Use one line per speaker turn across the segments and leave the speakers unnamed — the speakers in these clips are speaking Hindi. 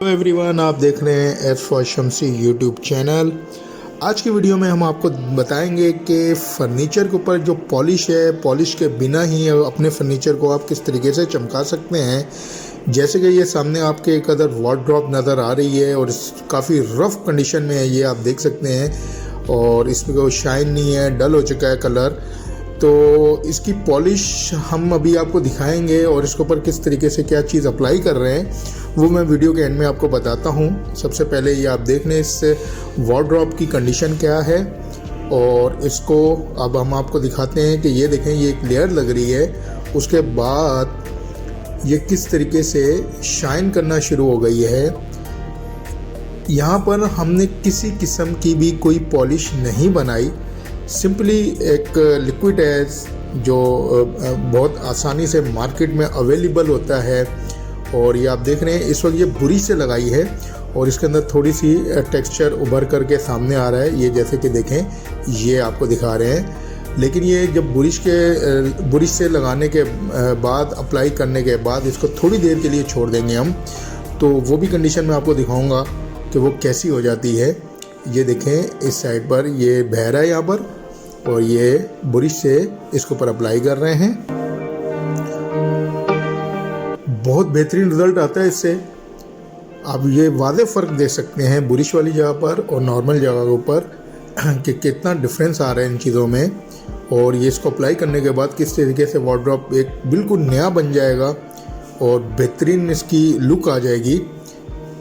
हेलो एवरीवन, आप देख रहे हैं S for Shamsi YouTube channel. आज की वीडियो में हम आपको बताएंगे कि फ़र्नीचर के ऊपर जो पॉलिश है, पॉलिश के बिना ही अपने फ़र्नीचर को आप किस तरीके से चमका सकते हैं। जैसे कि ये सामने आपके एक अदर वार्डरोब नज़र आ रही है और काफ़ी रफ़ कंडीशन में है, ये आप देख सकते हैं। और इसमें कोई शाइन नहीं है, डल हो चुका है कलर। तो इसकी पॉलिश हम अभी आपको दिखाएंगे और इसके ऊपर किस तरीके से क्या चीज़ अप्लाई कर रहे हैं वो मैं वीडियो के एंड में आपको बताता हूं। सबसे पहले ये आप देख लें इस वार्डरोब की कंडीशन क्या है, और इसको अब हम आपको दिखाते हैं कि ये देखें, ये एक लेयर लग रही है। उसके बाद ये किस तरीके से शाइन करना शुरू हो गई है। यहाँ पर हमने किसी किस्म की भी कोई पॉलिश नहीं बनाई, सिंपली एक लिक्विड है जो बहुत आसानी से मार्केट में अवेलेबल होता है। और ये आप देख रहे हैं इस वक्त ये बुरिश से लगाई है और इसके अंदर थोड़ी सी टेक्सचर उभर करके सामने आ रहा है। ये जैसे कि देखें, ये आपको दिखा रहे हैं। लेकिन ये जब बुरिश से लगाने के बाद, अप्लाई करने के बाद इसको थोड़ी देर के लिए छोड़ देंगे हम, तो वो भी कंडीशन में आपको दिखाऊंगा कि वो कैसी हो जाती है। ये देखें, इस साइड पर ये बह रहा है यहाँ पर, और ये बुरिश से इसके ऊपर अप्लाई कर रहे हैं। बहुत बेहतरीन रिज़ल्ट आता है इससे। आप ये वाज़ेह फ़र्क देख सकते हैं बुरिश वाली जगह पर और नॉर्मल जगह के ऊपर कि कितना डिफरेंस आ रहा है इन चीज़ों में। और ये इसको अप्लाई करने के बाद किस तरीके से वार्डरोब एक बिल्कुल नया बन जाएगा और बेहतरीन इसकी लुक आ जाएगी।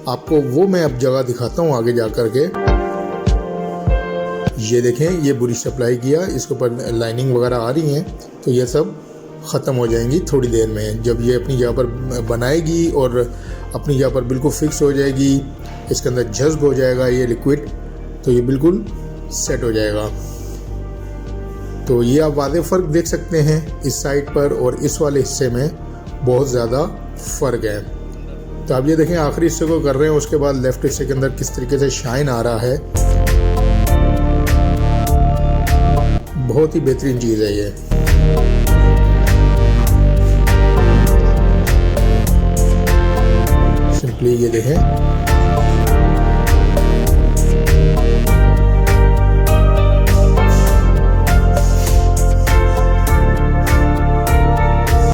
आपको वो मैं अब जगह दिखाता हूँ आगे जा कर के। ये देखें, ये बुरिश अप्लाई किया, इसके ऊपर लाइनिंग वगैरह आ रही हैं, तो ये सब ख़त्म हो जाएंगी थोड़ी देर में। जब ये अपनी जगह पर बनाएगी और अपनी जगह पर बिल्कुल फिक्स हो जाएगी, इसके अंदर जज्ब हो जाएगा ये लिक्विड, तो ये बिल्कुल सेट हो जाएगा। तो ये आप वाज़ेह फ़र्क देख सकते हैं इस साइड पर और इस वाले हिस्से में बहुत ज़्यादा फ़र्क है। तो आप ये देखें, आखिरी हिस्से को कर रहे हैं, उसके बाद लेफ़्ट हिस्से के अंदर किस तरीके से शाइन आ रहा है। बहुत ही बेहतरीन चीज़ है ये। सिंपली ये देखें,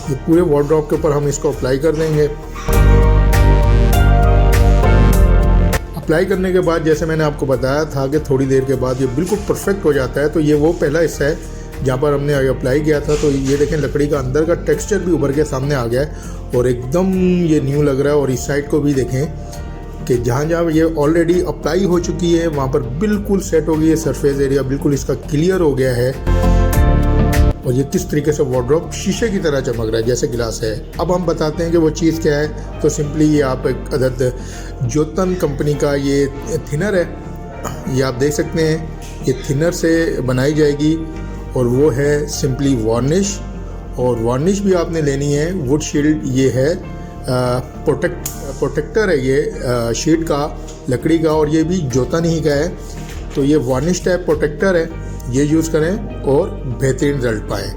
ये पूरे वार्डरोब के ऊपर हम इसको अप्लाई कर देंगे। अप्लाई करने के बाद जैसे मैंने आपको बताया था कि थोड़ी देर के बाद ये बिल्कुल परफेक्ट हो जाता है। तो ये वो पहला हिस्सा है जहाँ पर हमने अप्लाई किया था। तो ये देखें, लकड़ी का अंदर का टेक्सचर भी उभर के सामने आ गया है और एकदम ये न्यू लग रहा है। और इस साइड को भी देखें कि जहाँ जहाँ ये ऑलरेडी अप्लाई हो चुकी है वहाँ पर बिल्कुल सेट हो गई है। सरफेस एरिया बिल्कुल इसका क्लियर हो गया है और ये किस तरीके से वार्डरोब शीशे की तरह चमक रहा है जैसे गिलास है। अब हम बताते हैं कि वो चीज़ क्या है। तो सिंपली ये आप एक अदद जोतन कंपनी का ये थिनर है, ये आप देख सकते हैं, ये थिनर से बनाई जाएगी। और वो है सिंपली वार्निश, और वार्निश भी आपने लेनी है वुड शील्ड। ये है प्रोटेक्टर है ये शीट का, लकड़ी का, और ये भी जोतन ही का है। तो ये वार्निश टाइप प्रोटेक्टर है, ये यूज़ करें और बेहतरीन रिजल्ट पाएँ।